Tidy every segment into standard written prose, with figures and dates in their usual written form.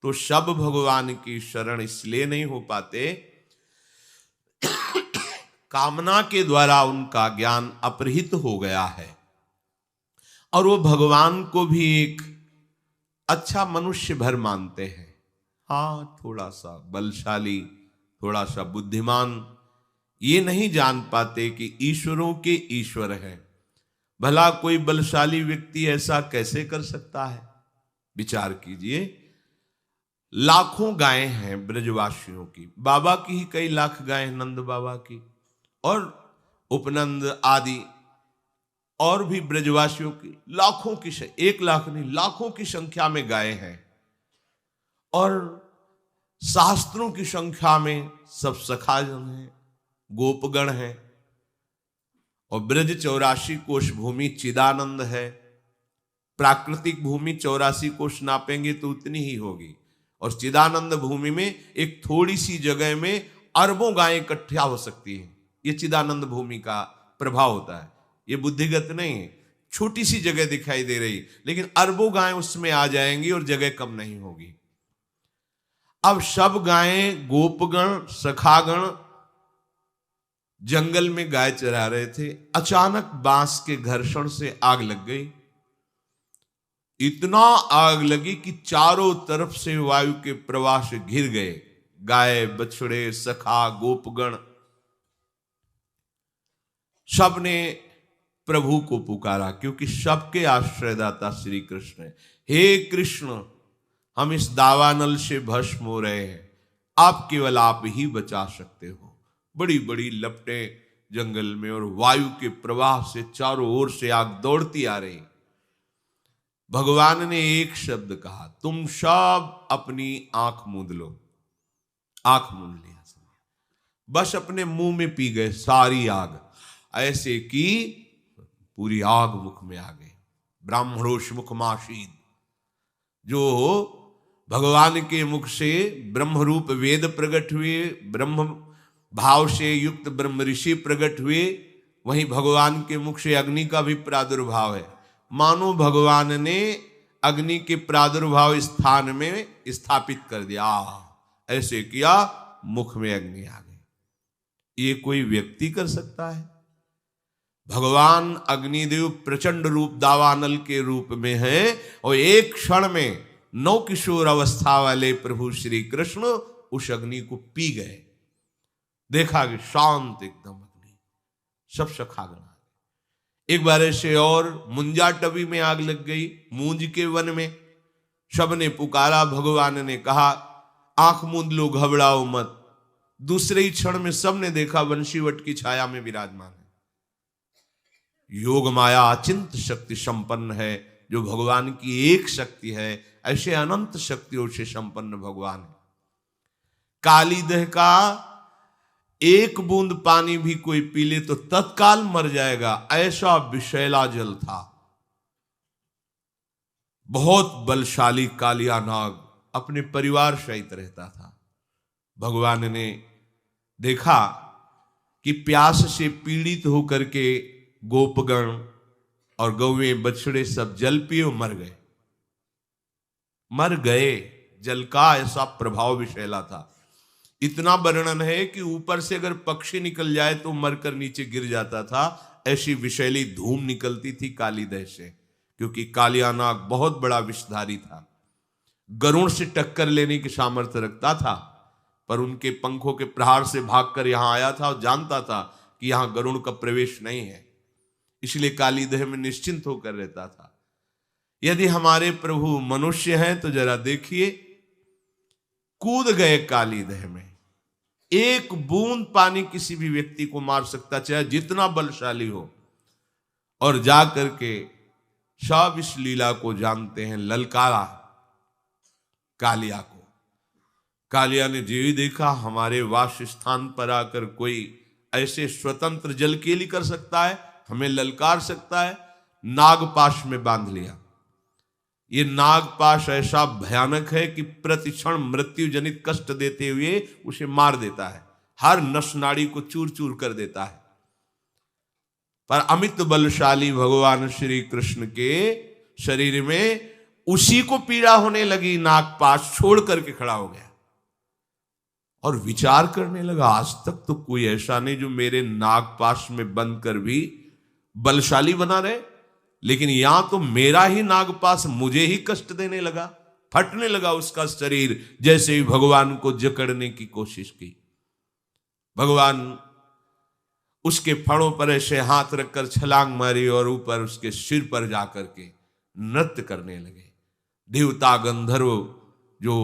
तो सब भगवान की शरण इसलिए नहीं हो पाते, कामना के द्वारा उनका ज्ञान अपहृत हो गया है और वो भगवान को भी एक अच्छा मनुष्य भर मानते हैं। हाँ, थोड़ा सा बलशाली, थोड़ा सा बुद्धिमान, ये नहीं जान पाते कि ईश्वरों के ईश्वर हैं। भला कोई बलशाली व्यक्ति ऐसा कैसे कर सकता है? विचार कीजिए, लाखों गायें हैं ब्रजवासियों की, बाबा की ही कई लाख गायें, नंद बाबा की और उपनंद आदि और भी ब्रजवासियों की लाखों की, 1 लाख नहीं, लाखों की संख्या में गायें हैं और शास्त्रों की संख्या में सब सखाजन हैं, गोपगण हैं और ब्रज 84 कोश भूमि चिदानंद है। प्राकृतिक भूमि 84 कोश नापेंगे तो उतनी ही होगी और चिदानंद भूमि में एक थोड़ी सी जगह में अरबों गायें इकट्ठा हो सकती है। ये चिदानंद भूमि का प्रभाव होता है, ये बुद्धिगत नहीं है। छोटी सी जगह दिखाई दे रही लेकिन अरबों गायें उसमें आ जाएंगी और जगह कम नहीं होगी। अब सब गायें, गोपगण, सखागण जंगल में गाय चरा रहे थे। अचानक बांस के घर्षण से आग लग गई। इतना आग लगी कि चारों तरफ से वायु के प्रवाह से घिर गए गाय, बछड़े, सखा, गोपगण। सबने प्रभु को पुकारा क्योंकि सबके आश्रयदाता श्री कृष्ण है। हे कृष्ण, हम इस दावानल से भस्म हो रहे हैं, आप केवल आप ही बचा सकते हो। बड़ी बड़ी लपटें जंगल में और वायु के प्रवाह से चारों ओर से आग दौड़ती आ रही। भगवान ने एक शब्द कहा, तुम सब अपनी आंख मूंद लो। आंख मूंद लिया, बस अपने मुंह में पी गए सारी आग, ऐसे कि पूरी आग मुख में आ गई। ब्राह्मणोष मुखमासीद, जो भगवान के मुख से ब्रह्म रूप वेद प्रकट हुए, ब्रह्म भाव से युक्त ब्रह्म ऋषि प्रकट हुए, वहीं भगवान के मुख से अग्नि का भी प्रादुर्भाव है। मानो भगवान ने अग्नि के प्रादुर्भाव स्थान में स्थापित कर दिया, ऐसे किया, मुख में अग्नि आ गई। ये कोई व्यक्ति कर सकता है? भगवान अग्निदेव प्रचंड रूप दावानल के रूप में है और एक क्षण में 9 किशोर अवस्था वाले प्रभु श्री कृष्ण उस अग्नि को पी गए। देखा कि शांत एकदम अग्नि, सब सखागण। एक बार ऐसे और मुंजा टवी में आग लग गई, मूंज के वन में। सबने पुकारा, भगवान ने कहा आंख मूंद लो, घबराओ मत। दूसरे ही क्षण में सबने देखा वंशीवट की छाया में विराजमान है। योग माया अचिंत शक्ति संपन्न है, जो भगवान की एक शक्ति है, ऐसे अनंत शक्तियों से संपन्न भगवान है। काली देह का एक बूंद पानी भी कोई पी ले तो तत्काल मर जाएगा, ऐसा विषैला जल था। बहुत बलशाली कालिया नाग अपने परिवार सहित रहता था। भगवान ने देखा कि प्यास से पीड़ित होकर के गोपगण और गौवें, बछड़े सब जल पिए मर गए। जल का ऐसा प्रभाव विषैला था। इतना वर्णन है कि ऊपर से अगर पक्षी निकल जाए तो मरकर नीचे गिर जाता था। ऐसी विषैली धूम निकलती थी काली देह से, क्योंकि कालिया नाग बहुत बड़ा विषधारी था। गरुड़ से टक्कर लेने की सामर्थ्य रखता था, पर उनके पंखों के प्रहार से भागकर यहां आया था और जानता था कि यहां गरुड़ का प्रवेश नहीं है, इसलिए काली देह में निश्चिंत होकर रहता था। यदि हमारे प्रभु मनुष्य हैं तो जरा देखिए, कूद गए काली देह में। एक बूंद पानी किसी भी व्यक्ति को मार सकता, चाहे जितना बलशाली हो। और जा करके सब इस लीला को जानते हैं, ललकारा कालिया को। कालिया ने जो ही देखा, हमारे वास स्थान पर आकर कोई ऐसे स्वतंत्र जलकेली कर सकता है, हमें ललकार सकता है, नागपाश में बांध लिया। ये नागपाश ऐसा भयानक है कि प्रतिक्षण मृत्यु जनित कष्ट देते हुए उसे मार देता है, हर नस नाड़ी को चूर चूर कर देता है। पर अमित बलशाली भगवान श्री कृष्ण के शरीर में उसी को पीड़ा होने लगी, नागपाश छोड़ करके खड़ा हो गया और विचार करने लगा, आज तक तो कोई ऐसा नहीं जो मेरे नागपाश में बंद कर भी बलशाली बना रहे, लेकिन यहां तो मेरा ही नागपाश मुझे ही कष्ट देने लगा। फटने लगा उसका शरीर जैसे ही भगवान को जकड़ने की कोशिश की। भगवान उसके फणों पर ऐसे हाथ रखकर छलांग मारी और ऊपर उसके सिर पर जाकर के नृत्य करने लगे। देवता गंधर्व जो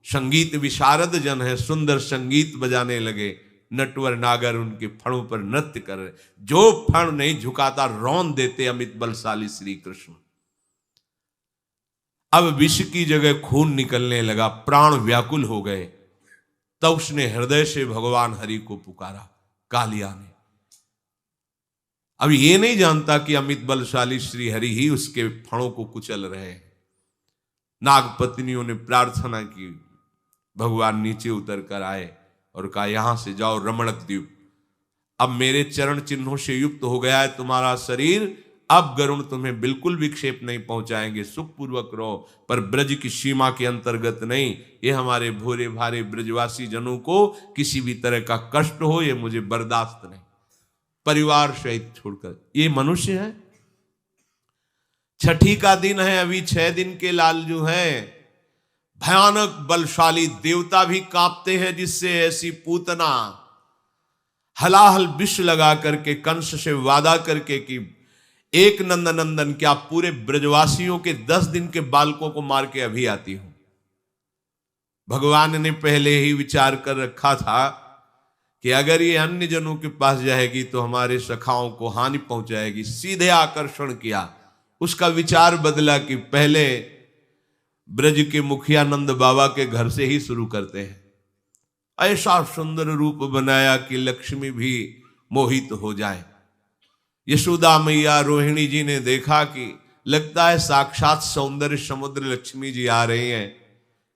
संगीत विशारद जन है सुंदर संगीत बजाने लगे। नटवर नागर उनके फणों पर नृत्य कर रहे। जो फण नहीं झुकाता रौन देते अमित बलशाली श्री कृष्ण। अब विष की जगह खून निकलने लगा, प्राण व्याकुल हो गए। तब उसने हृदय से भगवान हरि को पुकारा, कालिया ने। अब ये नहीं जानता कि अमित बलशाली श्री हरि ही उसके फणों को कुचल रहे हैं। नागपत्नियों ने प्रार्थना की, भगवान नीचे उतर कर आए और कहा, यहां से जाओ रमणक द्वीप, अब मेरे चरण चिन्हों से युक्त हो गया है तुम्हारा शरीर, अब गरुण तुम्हें बिल्कुल विक्षेप नहीं पहुंचाएंगे, सुखपूर्वक रहो, पर ब्रज की सीमा के अंतर्गत नहीं। ये हमारे भोरे भारे ब्रजवासी जनों को किसी भी तरह का कष्ट हो, ये मुझे बर्दाश्त नहीं। परिवार सहित छोड़कर, ये मनुष्य है। छठी का दिन है, अभी 6 दिन के लालजू हैं। भयानक बलशाली देवता भी कांपते हैं, जिससे ऐसी पूतना हलाहल विष लगा करके कंस से वादा करके कि एक नंदन क्या पूरे ब्रजवासियों के 10 दिन के बालकों को मार के अभी आती हूं। भगवान ने पहले ही विचार कर रखा था कि अगर ये अन्य जनों के पास जाएगी तो हमारे सखाओं को हानि पहुंचाएगी। सीधे आकर्षण किया, उसका विचार बदला कि पहले ब्रज के मुखिया नंद बाबा के घर से ही शुरू करते हैं। ऐसा सुंदर रूप बनाया कि लक्ष्मी भी मोहित हो जाए। यशोदा मैया रोहिणी जी ने देखा कि लगता है साक्षात सौंदर्य समुद्र लक्ष्मी जी आ रही हैं,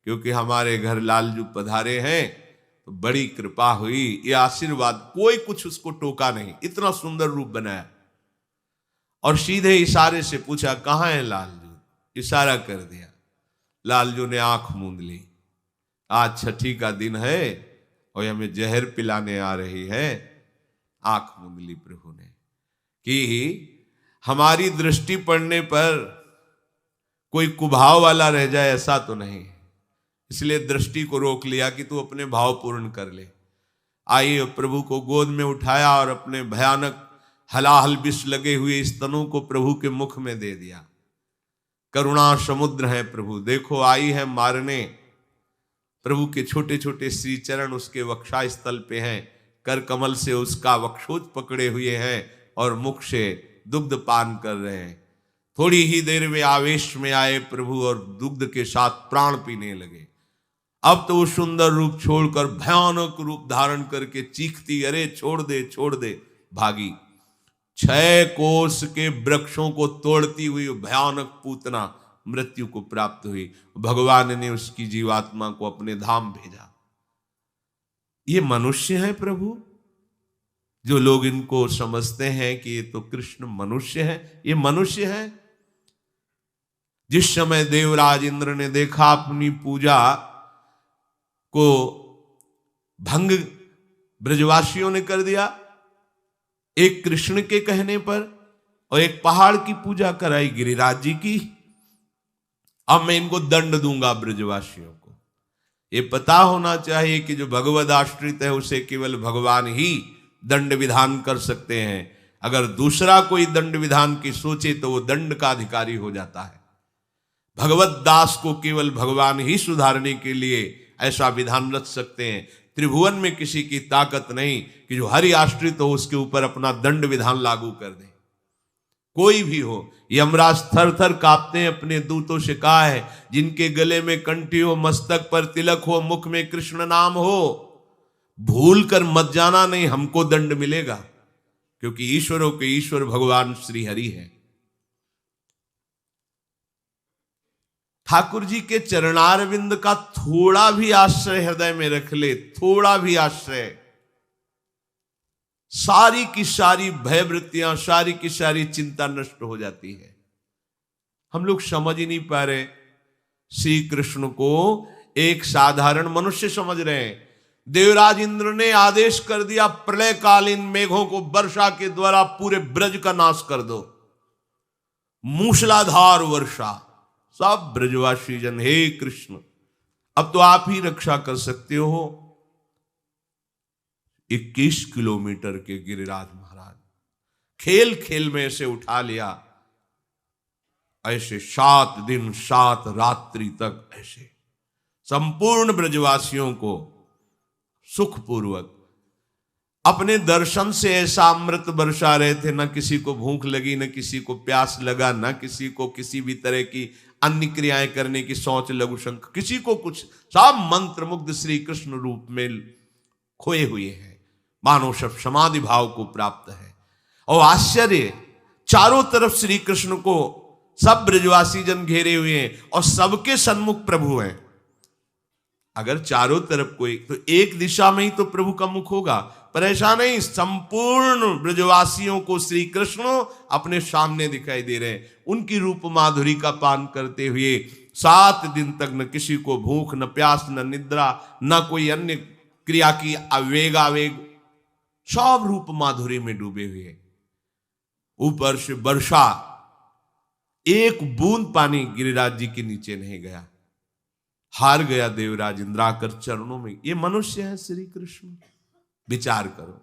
क्योंकि हमारे घर लालजू पधारे हैं, तो बड़ी कृपा हुई, ये आशीर्वाद। कोई कुछ उसको टोका नहीं, इतना सुंदर रूप बनाया। और सीधे इशारे से पूछा, कहां है लालजू? इशारा कर दिया। लालजू ने आंख मूंद ली। आज छठी का दिन है और हमें जहर पिलाने आ रही है। आंख मूंद ली प्रभु ने कि हमारी दृष्टि पड़ने पर कोई कुभाव वाला रह जाए, ऐसा तो नहीं। इसलिए दृष्टि को रोक लिया कि तू अपने भाव पूर्ण कर ले। आइए, प्रभु को गोद में उठाया और अपने भयानक हलाहल विष लगे हुए स्तनों को प्रभु के मुख में दे दिया। करुणा समुद्र है प्रभु, देखो आई है मारने। प्रभु के छोटे छोटे श्री चरण उसके वक्षा स्थल पे हैं, कर कमल से उसका वक्षोज पकड़े हुए हैं और मुख से दुग्ध पान कर रहे हैं। थोड़ी ही देर में आवेश में आए प्रभु और दुग्ध के साथ प्राण पीने लगे। अब तो वो सुंदर रूप छोड़कर भयानक रूप धारण करके चीखती, अरे छोड़ दे छोड़ दे, भागी। 6 कोस के वृक्षों को तोड़ती हुई भयानक पूतना मृत्यु को प्राप्त हुई। भगवान ने उसकी जीवात्मा को अपने धाम भेजा। ये मनुष्य है प्रभु? जो लोग इनको समझते हैं कि ये तो कृष्ण मनुष्य है, ये मनुष्य है। जिस समय देवराज इंद्र ने देखा अपनी पूजा को भंग ब्रजवासियों ने कर दिया, एक कृष्ण के कहने पर, और एक पहाड़ की पूजा कराई गिरिराज जी की। अब मैं इनको दंड दूंगा ब्रजवासियों को। ये पता होना चाहिए कि जो भगवद आश्रित है उसे केवल भगवान ही दंड विधान कर सकते हैं। अगर दूसरा कोई दंड विधान की सोचे तो वो दंड का अधिकारी हो जाता है। भगवत दास को केवल भगवान ही सुधारने के लिए ऐसा विधान रच सकते हैं। त्रिभुवन में किसी की ताकत नहीं कि जो हरि आश्रित हो उसके ऊपर अपना दंड विधान लागू कर दे। कोई भी हो, यमराज थर थर कांपते हैं, अपने दूतों से कहा है, जिनके गले में कंठी हो, मस्तक पर तिलक हो, मुख में कृष्ण नाम हो, भूल कर मत जाना, नहीं हमको दंड मिलेगा, क्योंकि ईश्वरों के ईश्वर भगवान श्री हरि है। ठाकुर जी के चरणारविंद का थोड़ा भी आश्रय हृदय में रख ले, थोड़ा भी आश्रय, सारी की सारी भयवृत्तियां, सारी की सारी चिंता नष्ट हो जाती है। हम लोग समझ ही नहीं पा रहे श्री कृष्ण को एक साधारण मनुष्य समझ रहे हैं। देवराज इंद्र ने आदेश कर दिया, प्रलयकालीन मेघों को वर्षा के द्वारा पूरे ब्रज का नाश कर दो, मूसलाधार वर्षा। सब ब्रजवासी जन, हे कृष्ण अब तो आप ही रक्षा कर सकते हो। 21 किलोमीटर के गिरिराज महाराज खेल खेल में ऐसे उठा लिया, ऐसे 7 दिन 7 रात्रि तक ऐसे संपूर्ण ब्रजवासियों को सुखपूर्वक अपने दर्शन से ऐसा अमृत बरसा रहे थे। न किसी को भूख लगी, न किसी को प्यास लगा, न किसी को किसी भी तरह की अन्य क्रियाएं करने की सोच, लघु शंक, किसी को कुछ। सब मंत्र मुग्ध श्री कृष्ण रूप में खोए हुए हैं, मानो सब समाधि भाव को प्राप्त है। और आश्चर्य, चारों तरफ श्री कृष्ण को सब ब्रजवासी जन घेरे हुए हैं और सबके सन्मुख प्रभु हैं। अगर चारों तरफ कोई, तो एक दिशा में ही तो प्रभु का मुख होगा, पर ऐसा नहीं, संपूर्ण ब्रजवासियों को श्री कृष्ण अपने सामने दिखाई दे रहे हैं, उनकी रूप माधुरी का पान करते हुए 7 दिन तक न किसी को भूख, न प्यास, न निद्रा, न कोई अन्य क्रिया की आवेग, सब रूप माधुरी में डूबे हुए। ऊपर से वर्षा, एक बूंद पानी गिरिराज जी के नीचे नहीं गया। हार गया देवराज इंद्र आकर चरणों में। ये मनुष्य है श्री कृष्ण, विचार करो।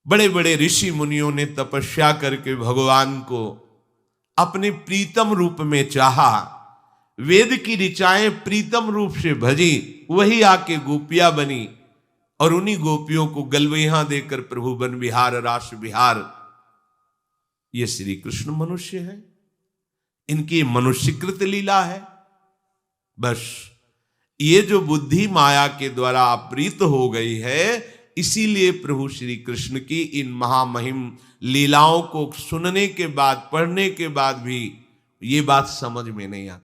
बड़े बड़े ऋषि मुनियों ने तपस्या करके भगवान को अपने प्रीतम रूप में चाहा, वेद की ऋचाएं प्रीतम रूप से भजी, वही आके गोपियां बनी और उन्हीं गोपियों को गलवैया देकर प्रभु वन विहार रास विहार। ये श्री कृष्ण मनुष्य है, इनकी मनुष्यकृत लीला है। बस ये जो बुद्धि माया के द्वारा अपहृत हो गई है, इसीलिए प्रभु श्री कृष्ण की इन महामहिम लीलाओं को सुनने के बाद, पढ़ने के बाद भी ये बात समझ में नहीं आती।